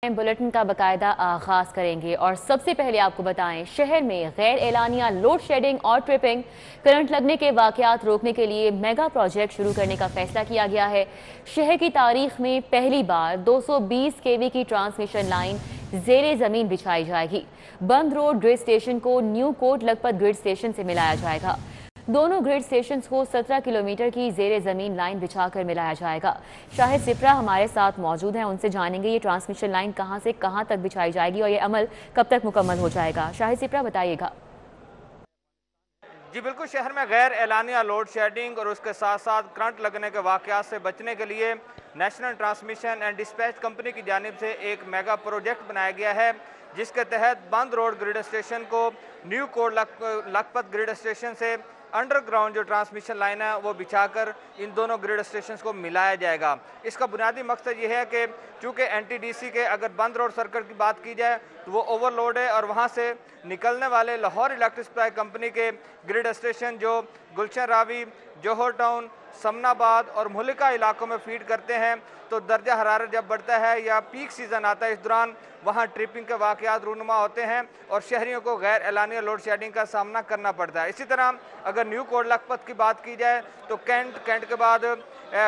Bulletin का बाकायदा आगाज करेंगे और सबसे पहले आपको बताएं, शहर में गैर एलानिया लोड शेडिंग और ट्रिपिंग करंट लगने के वाकयात रोकने के लिए मेगा प्रोजेक्ट शुरू करने का फैसला किया गया है। शहर की तारीख में पहली बार 220 केवी की ट्रांसमिशन लाइन जेरे जमीन बिछाई जाएगी। बंद रोड ग्रिड स्टेशन को new Kot Lakhpat grid station से मिलाया जाएगा। दोनों ग्रिड स्टेशन को 17 किलोमीटर की जेरे जमीन लाइन बिछाकर मिलाया जाएगा। शाहिद सिप्रा हमारे साथ मौजूद हैं, उनसे जानेंगे ये ट्रांसमिशन लाइन कहां से कहां तक बिछाई जाएगी और ये अमल कब तक मुकम्मल हो जाएगा। शाहिद सिप्रा, बताइएगा। जी बिल्कुल, शहर में गैर एलानिया लोड शेडिंग और उसके साथ साथ करंट लगने के वाकयात से बचने के लिए national transmission and dispatch company की जानिब से एक मेगा प्रोजेक्ट बनाया गया है, जिसके तहत बंद रोड ग्रिड स्टेशन को new Kot Lakhpat grid station से अंडरग्राउंड जो ट्रांसमिशन लाइन है वो बिछाकर इन दोनों ग्रिड स्टेशन को मिलाया जाएगा। इसका बुनियादी मकसद ये है कि चूँकि एनटीडीसी के अगर बंद रोड सर्किट की बात की जाए तो वो ओवरलोड है और वहाँ से निकलने वाले लाहौर इलेक्ट्रिक सप्लाई कंपनी के ग्रिड स्टेशन जो गुलशन रावी, जौहर टाउन, समनाबाद और मुहलिका इलाकों में फीड करते हैं, तो दर्जा हरारत जब बढ़ता है या पीक सीज़न आता है, इस दौरान वहाँ ट्रिपिंग के वाकयात रूनुमा होते हैं और शहरियों को गैर एलानिया लोड शेडिंग का सामना करना पड़ता है। इसी तरह अगर न्यू कोट लखपत की बात की जाए तो कैंट के बाद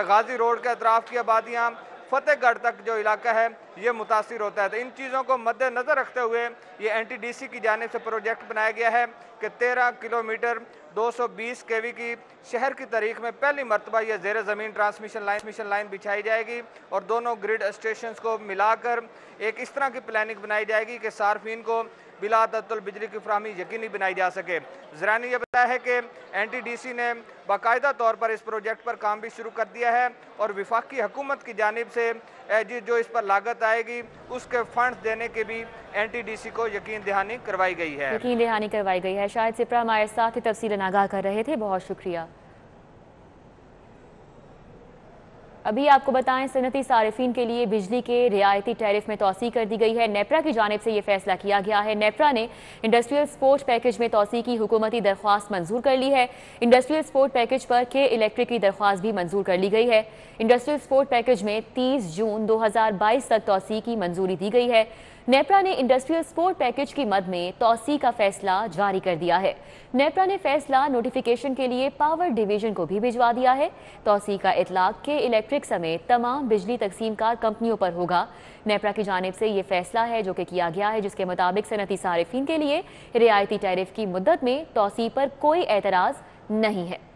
गाजी रोड के अतराफ़ की आबादियाँ, फतेहगढ़ तक जो इलाका है ये मुतासिर होता है। तो इन चीज़ों को मद्देनज़र रखते हुए ये एनटीडीसी की जानिब से प्रोजेक्ट बनाया गया है कि 13 किलोमीटर 220 केवी की शहर की तारीख में पहली मरतबा ये ज़ेर ज़मीन ट्रांसमिशन लाइन बिछाई जाएगी और दोनों ग्रिड स्टेशन को मिलाकर एक इस तरह की प्लानिंग बनाई जाएगी कि सार्फिन को बिला तअत्तुल बिजली की फराहमी यकीनी बनाई जा सके। ज़रा ने यह बताया है कि एनटीडीसी ने बाकायदा तौर पर इस प्रोजेक्ट पर काम भी शुरू कर दिया है और वफाकी हुकूमत की जानिब से जो इस पर लागत आएगी उसके फंड्स देने की भी एनटीडीसी को यकीन दहानी करवाई गई है। शाहिद सिप्रा हमारे साथ ही तफसीलन आगाह कर रहे थे, बहुत शुक्रिया। अभी आपको बताएं, सनती सारिफिन के लिए बिजली के रियायती टैरिफ में तोसी कर दी गई है। नेपरा की जानिब से ये फैसला किया गया है। नेपरा ने इंडस्ट्रियल सपोर्ट पैकेज में तोसी की हुकूमती दरख्वास्त मंजूर कर ली है। इंडस्ट्रियल सपोर्ट पैकेज पर के इलेक्ट्रिक की दरख्वास्त भी मंजूर कर ली गई है। इंडस्ट्रियल सपोर्ट पैकेज में 30 जून 2022 तक तोसी की मंजूरी दी गई है। नेपरा ने इंडस्ट्रियल सपोर्ट पैकेज की मद में तोसी का फैसला जारी कर दिया है। नेपरा ने फैसला नोटिफिकेशन के लिए पावर डिवीजन को भी भिजवा दिया है। तोसी का इतलाक के इलेक्ट्रिक समेत तमाम बिजली तकसीमकार कंपनियों पर होगा। नेपरा की जानिब से ये फैसला है जो कि किया गया है, जिसके मुताबिक सनती सारिफिन के लिए रियायती टैरिफ की मुद्दत में तोसी पर कोई एतराज नहीं है।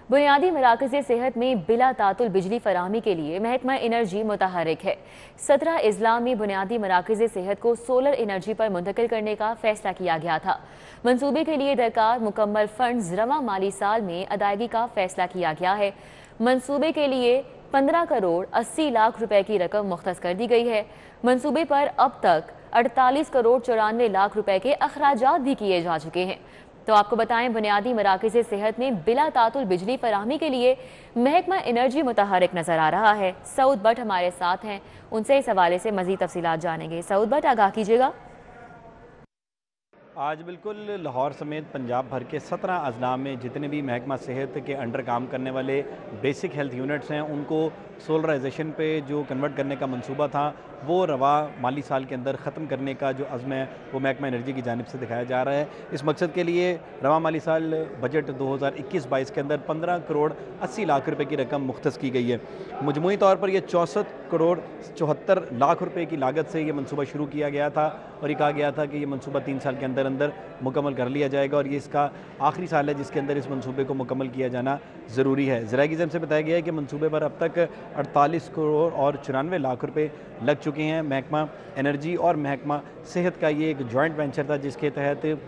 बुनियादी मराकज़ सेहत में बिला तातुल बिजली फराहमी के लिए महकमा एनर्जी मुतहरिक है। 17 अजला में बुनियादी मराकज़ सेहत को सोलर एनर्जी पर मुंतकिल करने का फैसला किया गया था। मनसूबे के लिए दरकार मुकम्मल फंड्स रवा माली साल में अदायगी का फैसला किया गया है। मनसूबे के लिए 15 करोड़ 80 लाख रुपए की रकम मुख्तस कर दी गई है। मनसूबे पर अब तक 48 करोड़ 94 लाख रुपए के अखराजात भी किए जा चुके हैं। तो आपको बताएं, बुनियादी मराकज़ सेहत में बिला तातुल बिजली फराहमी के लिए महकमा एनर्जी मुतहरिक नजर आ रहा है। सऊद भट्ट हमारे साथ हैं, उनसे इस हवाले से मज़ीद तफसीलात जानेंगे। सऊद भट्ट, आगाह कीजिएगा। आज बिल्कुल लाहौर समेत पंजाब भर के 17 अजला में जितने भी महकमा सेहत के अंडर काम करने वाले बेसिक हेल्थ यूनिट्स हैं उनको सोलराइजेशन पे जो कन्वर्ट करने का मंसूबा था वो रवा माली साल के अंदर ख़त्म करने का जो अज़्म है वो महकमा एनर्जी की जानिब से दिखाया जा रहा है। इस मकसद के लिए रवा माली साल बजट 2021-22 के अंदर 15 करोड़ 80 लाख रुपए की रकम मुख्तस की गई है। मजमूई तौर पर यह 64 करोड़ 74 लाख रुपए की लागत से ये मनसूबा शुरू किया गया था और ये कहा गया था कि ये मनसूबा 3 साल के अंदर अंदर मुकम्मल कर लिया जाएगा और ये इसका आखिरी साल है जिसके अंदर इस मनसूबे को मुकम्मल किया जाना ज़रूरी है। ज़राई की जानिब से बताया गया है कि मनसूबे पर अब तक 48 करोड़ और 94 लाख रुपए लग चुके हैं। महकमा एनर्जी और महकमा सेहत का ये एक जॉइंट वेंचर था जिसके तहत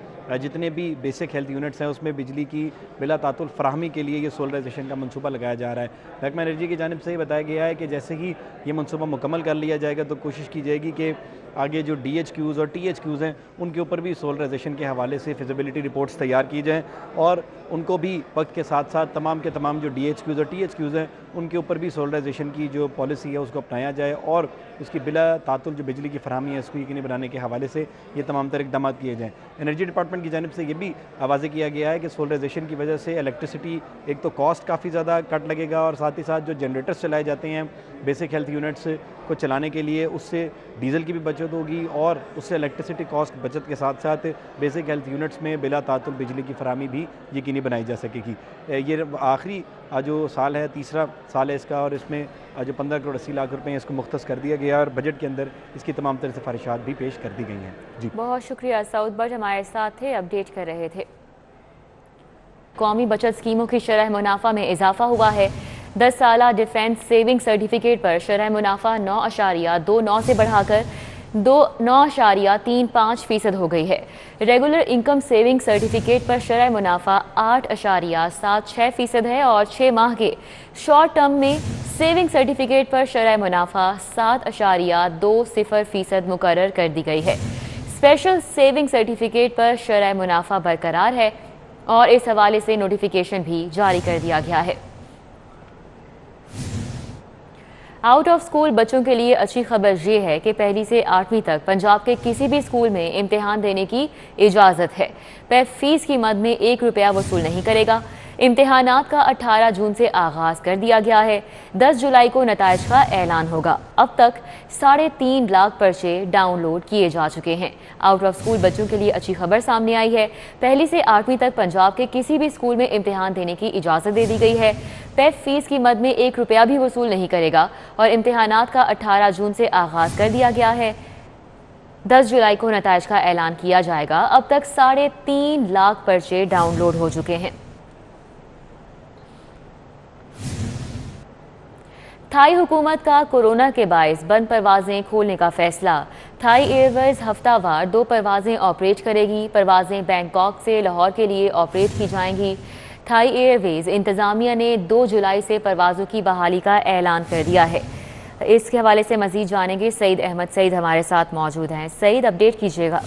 जितने भी बेसिक हेल्थ यूनिट्स हैं उसमें बिजली की बिला तातुल फराहमी के लिए ये सोलराइजेशन का मंसूबा लगाया जा रहा है। महकमा एनर्जी की जानिब से ये बताया गया है कि जैसे ही ये मंसूबा मुकम्मल कर लिया जाएगा तो कोशिश की जाएगी कि आगे जो DHQs और THQs हैं उनके ऊपर भी सोलराइजेशन के हवाले से फिजिबिलिटी रिपोर्ट्स तैयार की जाएँ और उनको भी वक्त के साथ साथ तमाम के तमाम जो DHQs और THQs हैं उनके ऊपर भी सोलराइजेशन की जो पॉलिसी है उसको अपनाया जाए और उसकी बिला तातुल जो बिजली की फराहमी है उसको यकीनी बनाने के हवाले से ये तमाम तरह इक़दाम किए जाएँ। एनर्जी डिपार्टमेंट की जानिब से ये भी वाज़ेह किया गया है कि सोलराइजेशन की वजह से इलेक्ट्रिसिटी एक तो कॉस्ट काफ़ी ज़्यादा कट लगेगा और साथ ही साथ जो जनरेटर्स चलाए जाते हैं बेसिक हेल्थ यूनिट्स को चलाने के लिए उससे डीजल की भी बचत होगी और उससे इलेक्ट्रिसिटी कॉस्ट बचत के साथ साथ बेसिक हेल्थ यूनिट्स में बिला तातुल बिजली की फराहमी भी यकीनी बनाई जा सकेगी। ये आखिरी जो साल है, तीसरा साल है इसका, और इसमें जो 15 करोड़ 80 लाख रुपए इसको मुख्तस कर दिया गया और बजट के अंदर इसकी तमाम तरह सिफारिशात भी पेश कर दी गई हैं। जी बहुत शुक्रिया। सऊद बट हमारे साथ थे, अपडेट कर रहे थे। कौमी बचत स्कीमों की शरह मुनाफा में इजाफा हुआ है। 10 साला डिफेंस सेविंग सर्टिफिकेट पर शरह मुनाफा 9.29 से बढ़ाकर 9.35% हो गई है। रेगुलर इनकम सेविंग सर्टिफिकेट पर शरह मुनाफा 8.76% है और 6 माह के शॉर्ट टर्म में सेविंग सर्टिफिकेट पर शरह मुनाफा 7.20% मुकर्रर कर दी गई है। स्पेशल सेविंग सर्टिफिकेट पर शरह मुनाफा बरकरार है और इस हवाले से नोटिफिकेशन भी जारी कर दिया गया है। आउट ऑफ स्कूल बच्चों के लिए अच्छी खबर ये है कि 1ली से 8वीं तक पंजाब के किसी भी स्कूल में इम्तिहान देने की इजाज़त है। पैप फीस की मद में 1 रुपया वसूल नहीं करेगा। इम्तिहानात का 18 जून से आगाज़ कर दिया गया है। 10 जुलाई को नताइज का ऐलान होगा। अब तक 3.5 लाख पर्चे डाउनलोड किए जा चुके हैं। आउट ऑफ स्कूल बच्चों के लिए अच्छी खबर सामने आई है। 1ली से 8वीं तक पंजाब के किसी भी स्कूल में इम्तिहान देने की इजाज़त दे दी गई है। पैप फीस की मद में 1 रुपया भी वसूल नहीं करेगा और इम्तिहानात का 18 जून से आगाज़ कर दिया गया है। 10 जुलाई को नताइज का ऐलान किया जाएगा। अब तक 3.5 लाख पर्चे डाउनलोड हो चुके हैं। थाई हुकूमत का कोरोना के बायस बंद परवाजें खोलने का फैसला। थाई एयरवेज हफ्तावार 2 परवाजें ऑपरेट करेगी। परवाजें बैंकॉक से लाहौर के लिए ऑपरेट की जाएंगी। थाई एयरवेज इंतज़ामिया ने 2 जुलाई से परवाज़ों की बहाली का ऐलान कर दिया है। इसके हवाले से मज़ीद जानेंगे। सईद अहमद सईद हमारे साथ मौजूद हैं। सईद, अपडेट कीजिएगा।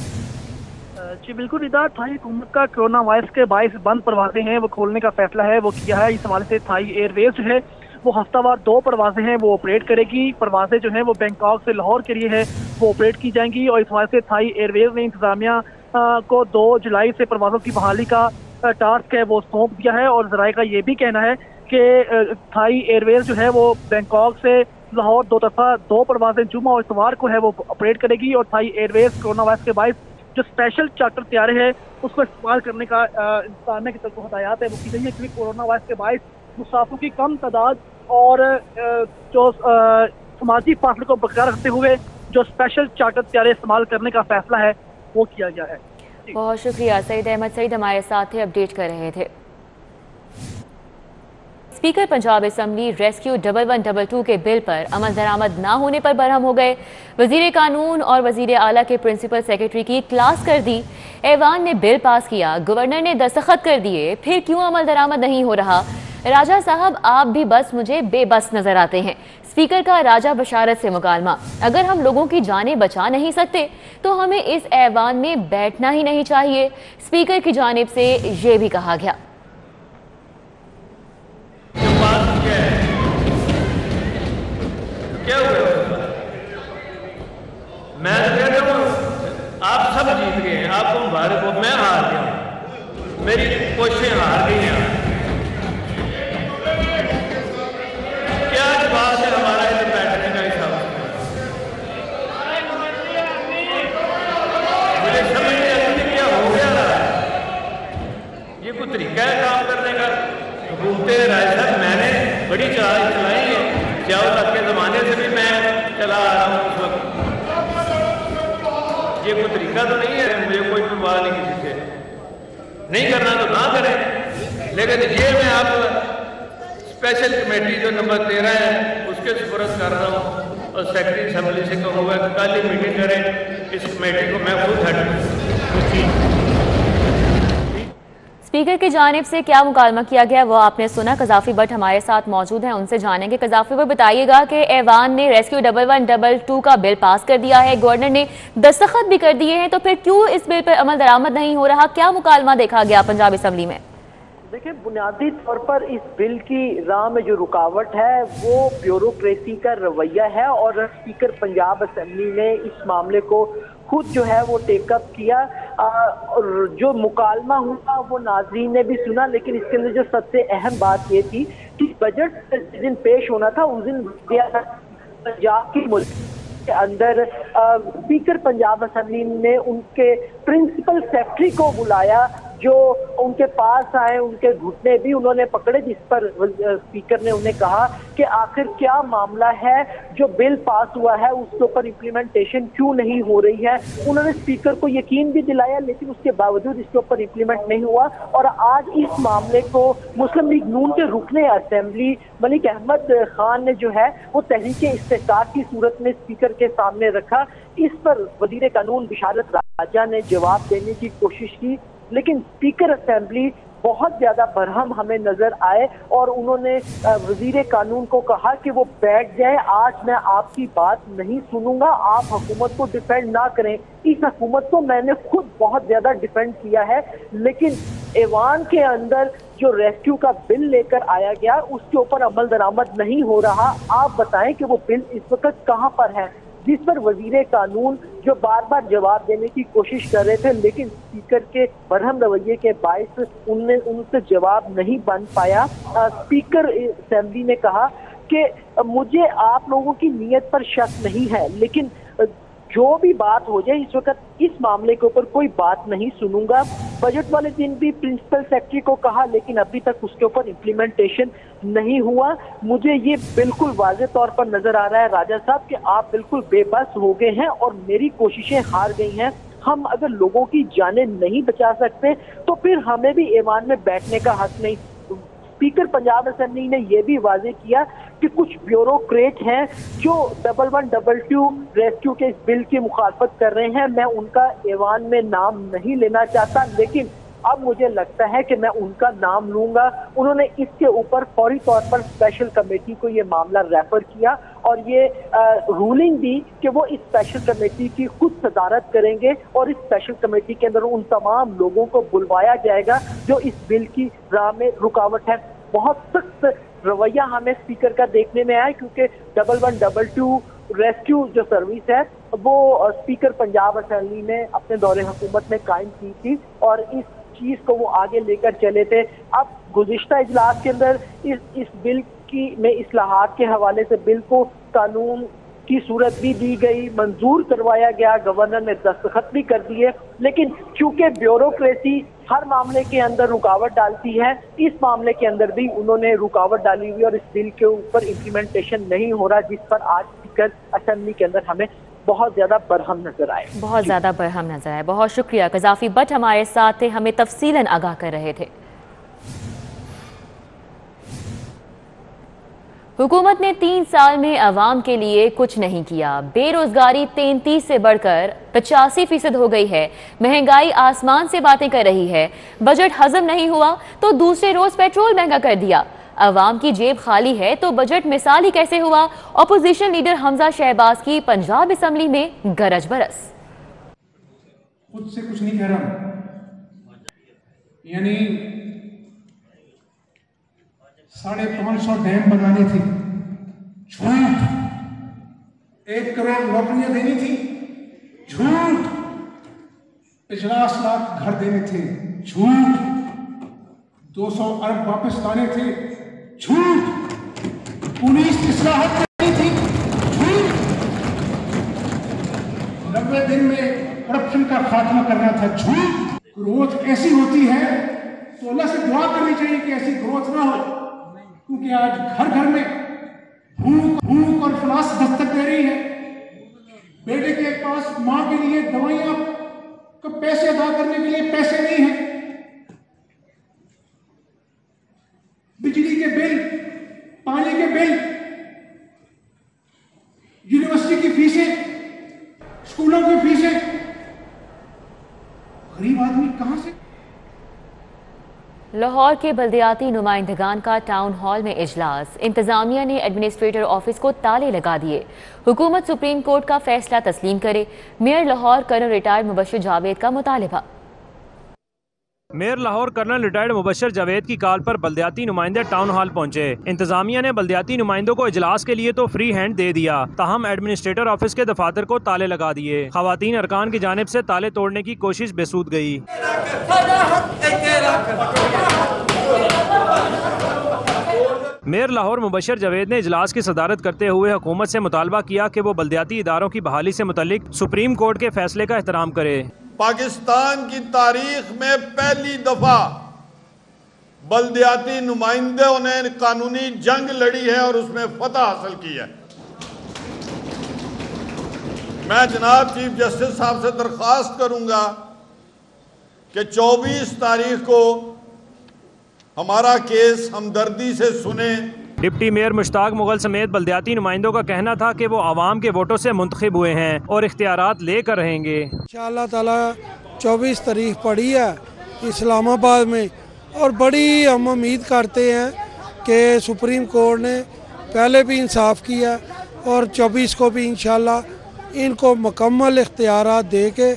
जी बिल्कुल रिदा, थाई हुकूमत का कोरोना वायरस के बायस बंद परवाजें हैं वो खोलने का फैसला है वो किया है। इस हवाले से थाई एयरवेज जो है वो हफ्तावार 2 परवाजें हैं वो ऑपरेट करेगी। परवाजें जो हैं वो बैंकॉक से लाहौर के लिए है वो ऑपरेट की जाएंगी और इस हवाले से थाई एयरवेज ने इंतजामिया को 2 जुलाई से परवाजों की बहाली का टास्क है वो सौंप दिया है। और जराये का ये भी कहना है कि थाई एयरवेज जो है वो बैंकॉक से लाहौर 2 दफ़ा 2 परवाजें जुमा और इतवार को है वो ऑपरेट करेगी। और थाई एयरवेज कोरोना वायरस के बायस जो स्पेशल चार्टर तैयार है उसको इस्तेमाल करने का इंसान की तरफ हदायत है वो की गई है, क्योंकि कोरोना वायरस के बायस मुसाफिरों की कम तादाद और जो समाजी फासले को बरकरार रखते हुए जो स्पेशल चार्टर तैयारी इस्तेमाल करने का फैसला है वो किया गया है। बहुत शुक्रिया। सईद अहमद सईद हमारे साथ थे, अपडेट कर रहे थे। स्पीकर पंजाब असम्बली रेस्क्यू 1122 के बिल पर अमल दरामद ना होने पर बरहम हो गए। वजीर कानून और वजीर आला के प्रिंसिपल सेक्रेटरी की क्लास कर दी। ऐवान ने बिल पास किया, गवर्नर ने दस्तखत कर दिए, फिर क्यों अमल दरामद नहीं हो रहा? राजा साहब, आप भी बस मुझे बेबस नजर आते हैं। स्पीकर का राजा बशारत से मुकालमा, अगर हम लोगों की जानें बचा नहीं सकते तो हमें इस ऐवान में बैठना ही नहीं चाहिए। स्पीकर की जानिब से ये भी कहा गया। क्या हुआ? मैं कहता हूँ आप सब जीत गए, आपको मुबारक हो, मैं हार गया, मेरी कोशिशें हार गई हैं। क्या बात है हमारा इधर बैठने का हिसाब? मुझे समझ नहीं आती क्या हो गया रहा है। ये कोई तरीका है काम करने का? घूमते राय साहब, मैंने बड़ी चाल चलाई है, जियाउल हक के ज़माने से भी मैं चला आ रहा हूँ उस वक्त। ये कोई तरीका तो नहीं है, मुझे कोई परवाह नहीं किसी से, नहीं करना तो ना करें। लेकिन ये मैं आप स्पेशल कमेटी जो नंबर 13 है उसके सुपुर्द कर रहा हूँ और सेक्रेटरी असेंबली से कहूँगा कि कल ही मीटिंग करें इस कमेटी को, मैं खुद हेड। स्पीकर की जानिब से क्या मुकालमा किया गया वो आपने सुना। कजाफी भट्ट हमारे साथ मौजूद हैं, उनसे जानेंगे। कजाफी भट्ट, बताइएगा कि ऐवान ने रेस्क्यू 1122 का बिल पास कर दिया है, गवर्नर ने दस्तखत भी कर दिए हैं, तो फिर क्यों इस बिल पर अमल दरामद नहीं हो रहा? क्या मुकालमा देखा गया पंजाब असेंबली में? देखिए, बुनियादी तौर पर इस बिल की राह में जो रुकावट है वो ब्यूरोक्रेसी का रवैया है और स्पीकर पंजाब असेंबली ने इस मामले को खुद जो है वो टेकअप किया। और जो मुकालमा हुआ वो नाज़रीन ने भी सुना, लेकिन इसके अंदर जो सबसे अहम बात ये थी कि बजट जिस दिन पेश होना था उस दिन पंजाब की के अंदर स्पीकर पंजाब असेंबली ने उनके प्रिंसिपल सेक्रेटरी को बुलाया, जो उनके पास आए, उनके घुटने भी उन्होंने पकड़े, जिस पर स्पीकर ने उन्हें कहा कि आखिर क्या मामला है, जो बिल पास हुआ है उसके ऊपर इम्प्लीमेंटेशन क्यों नहीं हो रही है। उन्होंने स्पीकर को यकीन भी दिलाया, लेकिन उसके बावजूद इसके ऊपर इम्प्लीमेंट नहीं हुआ। और आज इस मामले को मुस्लिम लीग नून के रुकने असेंबली मलिक अहमद खान ने जो है वो तहरीक इस्तेहकाक की सूरत में स्पीकर के सामने रखा। इस पर वजीर कानून बिशारत राजा ने जवाब देने की कोशिश की, लेकिन स्पीकर असेंबली बहुत ज्यादा बरहम हमें नजर आए और उन्होंने वजीर कानून को कहा कि वो बैठ जाए, आज मैं आपकी बात नहीं सुनूंगा, आप हुकूमत को डिफेंड ना करें। इस हुकूमत को मैंने खुद बहुत ज्यादा डिफेंड किया है, लेकिन ऐवान के अंदर जो रेस्क्यू का बिल लेकर आया गया उसके ऊपर अमल दरामद नहीं हो रहा। आप बताएं कि वो बिल इस वक्त कहां पर है, जिस पर वजीर कानून जो बार बार जवाब देने की कोशिश कर रहे थे, लेकिन स्पीकर के बरहम रवैये के बायस उनसे जवाब नहीं बन पाया। स्पीकर असेंबली ने कहा कि मुझे आप लोगों की नीयत पर शक नहीं है, लेकिन जो भी बात हो जाए इस वक्त इस मामले के ऊपर कोई बात नहीं सुनूंगा। बजट वाले दिन भी प्रिंसिपल सेक्रेटरी को कहा, लेकिन अभी तक उसके ऊपर इम्प्लीमेंटेशन नहीं हुआ। मुझे ये बिल्कुल वाज़ेह तौर पर नजर आ रहा है राजा साहब कि आप बिल्कुल बेबस हो गए हैं और मेरी कोशिशें हार गई हैं। हम अगर लोगों की जानें नहीं बचा सकते तो फिर हमें भी ऐवान में बैठने का हक नहीं। स्पीकर पंजाब असेंबली ने यह भी वाजे किया कि कुछ ब्यूरोक्रेट हैं जो 1112 रेस्क्यू के इस बिल की मुखालफत कर रहे हैं। मैं उनका ऐवान में नाम नहीं लेना चाहता, लेकिन अब मुझे लगता है कि मैं उनका नाम लूंगा। उन्होंने इसके ऊपर फौरी तौर पर स्पेशल कमेटी को ये मामला रेफर किया और ये रूलिंग दी कि वो इस स्पेशल कमेटी की खुद सदारत करेंगे और इस स्पेशल कमेटी के अंदर उन तमाम लोगों को बुलवाया जाएगा जो इस बिल की राह में रुकावट है। बहुत सख्त रवैया हमें स्पीकर का देखने में आया, क्योंकि 1112 रेस्क्यू जो सर्विस है वो स्पीकर पंजाब असेंबली ने अपने दौरे हुकूमत में कायम की थी और इस चीज को वो आगे लेकर चले थे। अब गुज़िश्ता इजलास के अंदर इस बिल की में इस्लाहात के हवाले से बिल को कानून की सूरत भी दी गई, मंजूर करवाया गया, गवर्नर ने दस्तखत भी कर दिए, लेकिन चूंकि ब्यूरोक्रेसी हर मामले के अंदर रुकावट डालती है, इस मामले के अंदर भी उन्होंने रुकावट डाली हुई और इस बिल के ऊपर इम्प्लीमेंटेशन नहीं हो रहा, जिस पर आज स्पीकर असेंबली के अंदर हमें बहुत ज्यादा बरहम नजर आए। बहुत ज्यादा बरहम नजर आए। बहुत शुक्रिया कज़ाफ़ी भट्ट हमारे साथ थे, हमें तफसीलन आगाह कर रहे थे। हुकूमत ने 3 साल में अवाम के लिए कुछ नहीं किया। बेरोजगारी 33 से बढ़कर 85% हो गई है। महंगाई आसमान से बातें कर रही है। बजट हजम नहीं हुआ तो दूसरे रोज पेट्रोल महंगा कर दिया। अवाम की जेब खाली है तो बजट मिसाल ही कैसे हुआ। ऑपोजिशन लीडर हमजा शहबाज की पंजाब असेंबली में गरज बरस। खुद से कुछ नहीं कह रहा, यानी 550 डैम बनाने थे, झूठ। 1 करोड़ नौकरियां देनी थी, झूठ। 50 लाख घर देने थे, झूठ। 200 अरब वापस लाने थे, झूठ। 19 इस्लाहत करनी थी, झूठ। 90 दिन में करप्शन का खात्मा करना था, झूठ। ग्रोथ ऐसी होती है तो अल्लाह से दुआ करनी चाहिए कि ऐसी ग्रोथ ना हो, क्योंकि आज घर घर में भूख और इफलास दस्तक दे रही है। बेटे के पास माँ के लिए दवाइयां का पैसे अदा करने के लिए पैसे नहीं है। बिजली के बिल, पानी के बिल, यूनिवर्सिटी की फीसें, स्कूलों की फीसें, गरीब आदमी कहां से। लाहौर के बल्दियाती नुमाइंदगान का टाउन हॉल में इजलास। इंतजामिया ने एडमिनिस्ट्रेटर ऑफिस को ताले लगा दिए। हुकूमत सुप्रीम कोर्ट का फैसला तस्लीम करे। Mayor Lahore colonel retired Mubashir Javed का मुतालबा। Mayor Lahore colonel retired Mubashar Javed की कॉल पर बल्दियाती नुमाइंदे टाउन हॉल पहुंचे। इंतजामिया ने बल्दियाती नुमाइंदों को इजलास के लिए तो फ्री हैंड दे दिया, ताहम एडमिनिस्ट्रेटर ऑफिस के दफातर को ताले लगा दिए। खवातीन अरकान की जानिब से ताले तोड़ने की कोशिश बेसूद गई। मेयर लाहौर मुबशर जावेद ने इजलास की सदारत करते हुए हुकूमत से मुतालबा किया कि वो बल्दियाती इदारों की बहाली से मुतल्लिक सुप्रीम कोर्ट के फैसले का एहतराम करे। पाकिस्तान की तारीख में पहली दफा बल्दियाती नुमाइंदों ने कानूनी जंग लड़ी है और उसमें फतह हासिल की है। मैं जनाब चीफ जस्टिस साहब से दरख्वास्त करूंगा कि 24 तारीख को हमारा केस हमदर्दी से सुने। डिप्टी मेयर मुश्ताक मुगल समेत बल्दियाती नुमाइंदों का कहना था कि वो आवाम के वोटों से मुंतखब हुए हैं और इख्तियारात लेकर रहेंगे। इंशाअल्लाह ताला 24 तारीख पड़ी है इस्लामाबाद में और बड़ी हम उम्मीद करते हैं कि सुप्रीम कोर्ट ने पहले भी इंसाफ किया और 24 को भी इंशाअल्लाह इनको मुकम्मल इख्तियारात दे के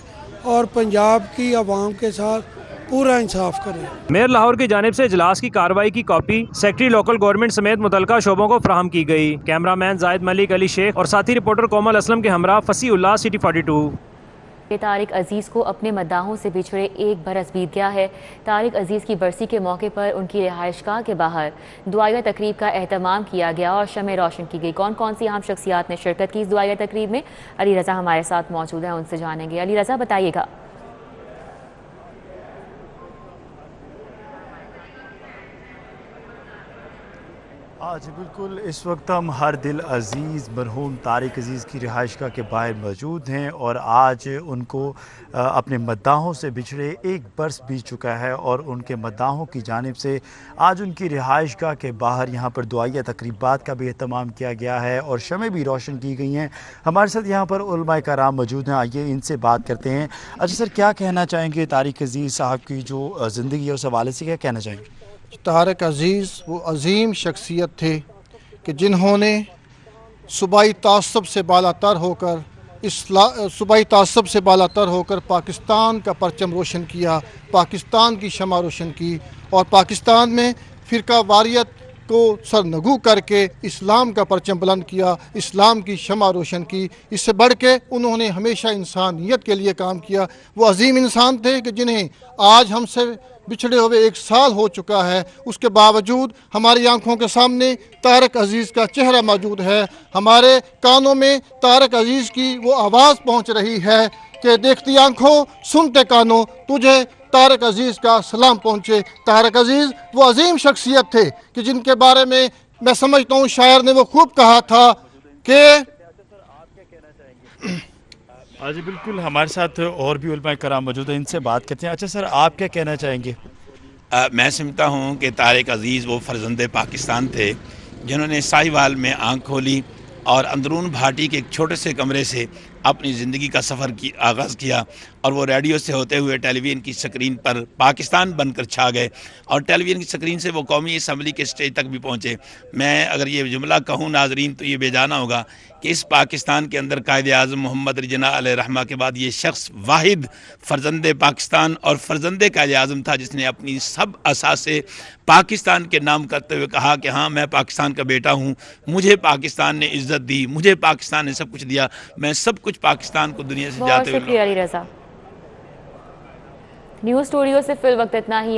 और पंजाब की आवाम के साथ पूरा इंसाफ करें। मेयर लाहौर की जानिब से इजलास की कार्रवाई की कॉपी सेक्रेटरी लोकल गवर्नमेंट समेत मुतलका शोबों को फराहम की गई। कैमरामैन जायद मलिक, अली शेख और साथी रिपोर्टर कोमल असलम के हमरा फसी उल्लाह, सिटी 42। तारिक अजीज़ को अपने मद्दाहों से बिछड़े एक बरस बीत गया है। तारिक अजीज़ की बरसी के मौके पर उनकी रिहाइशगाह के बाहर दुआया तकरीब का एहतमाम किया गया और शमें रोशन की गई। कौन कौन सी अहम शख्सियात ने शिरकत की इस दुआया तकरीब में, अली रज़ा हमारे साथ मौजूद हैं, उनसे जानेंगे। अली रज़ा, बताइएगा। जी बिल्कुल, इस वक्त हम हर दिल अज़ीज़ मरहूम तारिक अज़ीज़ की रिहाइशगाह के बाहर मौजूद हैं और आज उनको अपने मद्दाहों से बिछड़े एक बरस बीत चुका है और उनके मद्दाहों की जानिब से आज उनकी रिहाइशगाह के बाहर यहाँ पर दुआया तकरीबात का भी एहतमाम किया गया है और शमें भी रोशन की गई हैं। हमारे साथ यहाँ पर उलमाए कराम मौजूद हैं, आइए इनसे बात करते हैं। अच्छा सर, क्या कहना चाहेंगे तारिक अज़ीज़ साहब की जो ज़िंदगी है उस हवाले से क्या कहना चाहेंगे? तारिक अजीज़ वो अजीम शख्सियत थे कि जिन्होंने सूबाई तासब से बालातर होकर सूबाई तासब से बालातर होकर पाकिस्तान का परचम रोशन किया, पाकिस्तान की शमा रोशन की और पाकिस्तान में फ़िरका वारियत को सरनगू करके इस्लाम का परचम बुलंद किया, इस्लाम की शमा रोशन की। इससे बढ़ के उन्होंने हमेशा इंसानियत के लिए काम किया। वो अजीम इंसान थे कि जिन्हें आज हमसे बिछड़े हुए 1 साल हो चुका है, उसके बावजूद हमारी आंखों के सामने तारिक अजीज़ का चेहरा मौजूद है। हमारे कानों में तारिक अजीज़ की वो आवाज़ पहुंच रही है कि देखती आंखों सुनते कानों तुझे तारिक अजीज़ का सलाम पहुँचे। तारिक अजीज़ वो अजीम शख्सियत थे कि जिनके बारे में मैं समझता हूँ शायर ने वो खूब कहा था कि जी बिल्कुल, हमारे साथ और भी उलमाए कराम मौजूद हैं, इनसे बात करते हैं। अच्छा सर, आप क्या कहना चाहेंगे? मैं समझता हूँ कि तारिक अजीज़ वो फर्जंदे पाकिस्तान थे जिन्होंने साहिवाल में आँख खोली और अंदरून भाटी के एक छोटे से कमरे से अपनी ज़िंदगी का सफ़र की आगाज़ किया और वो रेडियो से होते हुए टेलीविज़न की स्क्रीन पर पाकिस्तान बनकर छा गए और टेलीविज़न की स्क्रीन से वो कौमी असम्बली के स्टेज तक भी पहुँचे। मैं अगर ये जुमला कहूँ नाजरीन तो ये बेजाना होगा कि इस पाकिस्तान के अंदर कायदे आज़म मोहम्मद रिजना अलैहिर्रहमा के बाद ये शख्स वाहिद फ़र्जंदे पाकिस्तान और फ़र्जंदे कायदे आज़म था जिसने अपनी सब असासे पाकिस्तान के नाम करते हुए कहा कि हाँ, मैं पाकिस्तान का बेटा हूँ, मुझे पाकिस्तान ने इज़्ज़त दी, मुझे पाकिस्तान ने सब कुछ दिया, मैं सब कुछ पाकिस्तान को दुनिया से जाते हुए। शुक्रिया अली रज़ा। न्यूज़ स्टूडियो से फिल वक्त इतना ही।